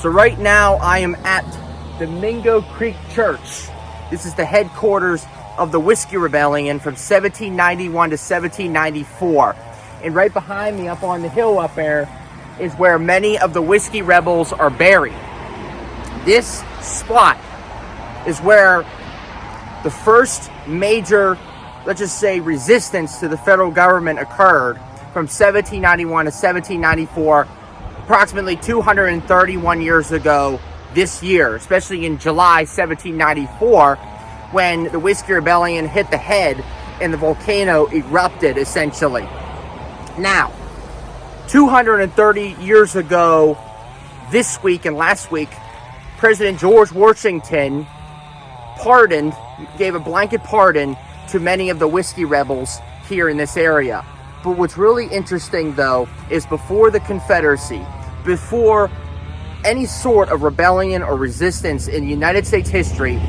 So right now I am at the Mingo Creek Church. This is the headquarters of the Whiskey Rebellion from 1791 to 1794. And right behind me up on the hill up there is where many of the Whiskey Rebels are buried. This spot is where the first major, let's just say, resistance to the federal government occurred from 1791 to 1794, approximately 231 years ago this year, especially in July 1794, when the Whiskey Rebellion hit the head and the volcano erupted, essentially. Now, 230 years ago this week and last week, President George Washington gave a blanket pardon to many of the Whiskey Rebels here in this area. But what's really interesting, though, is before the Confederacy, before any sort of rebellion or resistance in United States history,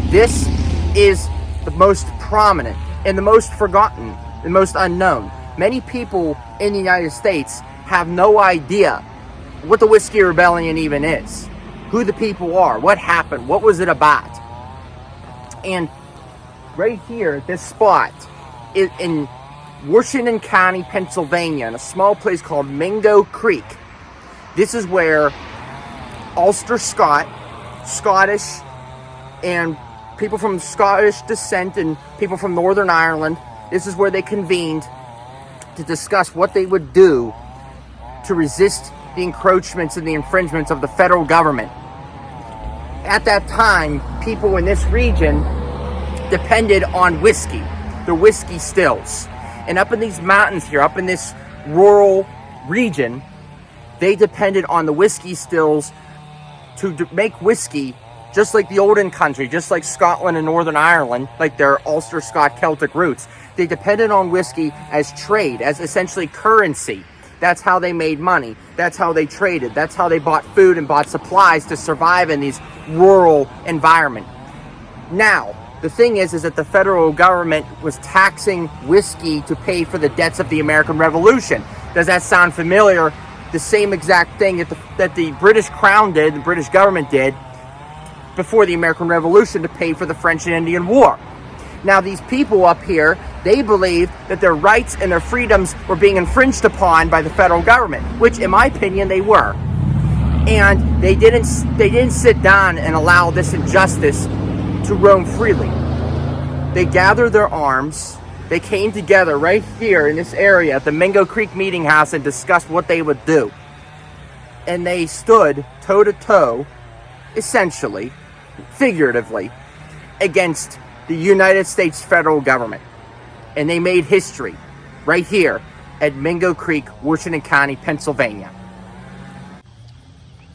this is the most prominent and the most forgotten, the most unknown. Many people in the United States have no idea what the Whiskey Rebellion even is, who the people are, what happened, what was it about. And right here, this spot is in Washington County, Pennsylvania, in a small place called Mingo Creek. This is where Ulster Scottish, and people from Scottish descent and people from Northern Ireland, this is where they convened to discuss what they would do to resist the encroachments and the infringements of the federal government. At that time, people in this region depended on whiskey, the whiskey stills. And up in these mountains here, up in this rural region, they depended on the whiskey stills to make whiskey, just like the olden country, just like Scotland and Northern Ireland, like their Ulster Scot Celtic roots. They depended on whiskey as trade, as essentially currency. That's how they made money. That's how they traded. That's how they bought food and bought supplies to survive in these rural environment. Now, the thing is that the federal government was taxing whiskey to pay for the debts of the American Revolution. Does that sound familiar? The same exact thing that the British Crown did, the British government did, before the American Revolution to pay for the French and Indian War. Now, these people up here, they believed that their rights and their freedoms were being infringed upon by the federal government, which, in my opinion, they were. And they didn't sit down and allow this injustice to roam freely. They gathered their arms. They came together right here in this area at the Mingo Creek Meeting House and discussed what they would do. And they stood toe to toe, essentially, figuratively, against the United States federal government. And they made history right here at Mingo Creek, Washington County, Pennsylvania.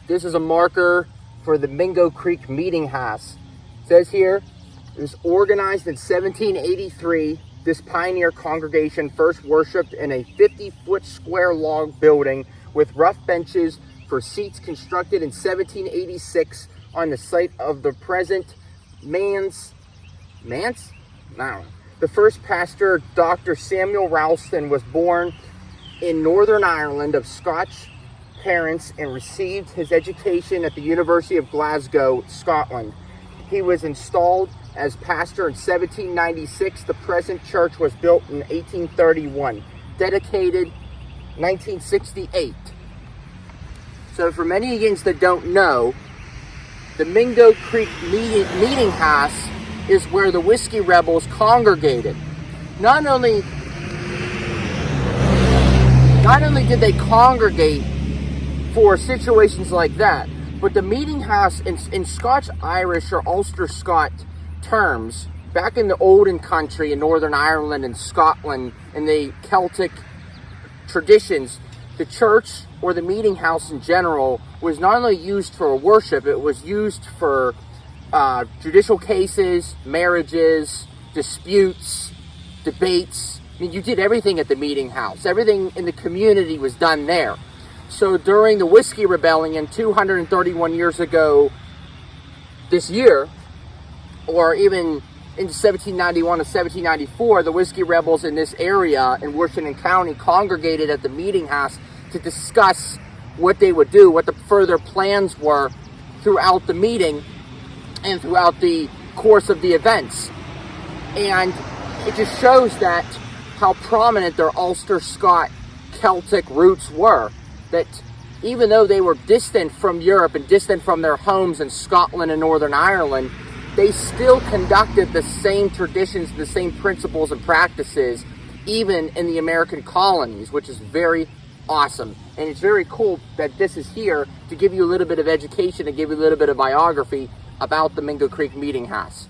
This is a marker for the Mingo Creek Meeting House. It says here, it was organized in 1783. This pioneer congregation first worshipped in a 50-foot square log building with rough benches for seats constructed in 1786 on the site of the present Manse? No. The first pastor, Dr. Samuel Ralston, was born in Northern Ireland of Scotch parents and received his education at the University of Glasgow, Scotland. He was installed as pastor in 1796. The present church was built in 1831, dedicated 1968. So for many Indians that don't know, the Mingo Creek Meeting House is where the Whiskey Rebels congregated. Not only did they congregate for situations like that, but the meeting house in Scotch Irish or Ulster Scot terms, back in the olden country in Northern Ireland and Scotland and the Celtic traditions, the church or the meeting house in general was not only used for worship, it was used for judicial cases, marriages, disputes, debates. I mean, you did everything at the meeting house. Everything in the community was done there. So during the Whiskey Rebellion 231 years ago this year, or even in 1791 to 1794, the Whiskey Rebels in this area in Washington County congregated at the meeting house to discuss what they would do, what the further plans were throughout the meeting and throughout the course of the events. And it just shows that how prominent their Ulster Scot Celtic roots were. That even though they were distant from Europe and distant from their homes in Scotland and Northern Ireland, they still conducted the same traditions, the same principles and practices, even in the American colonies, which is very awesome. And it's very cool that this is here to give you a little bit of education and give you a little bit of biography about the Mingo Creek Meeting House.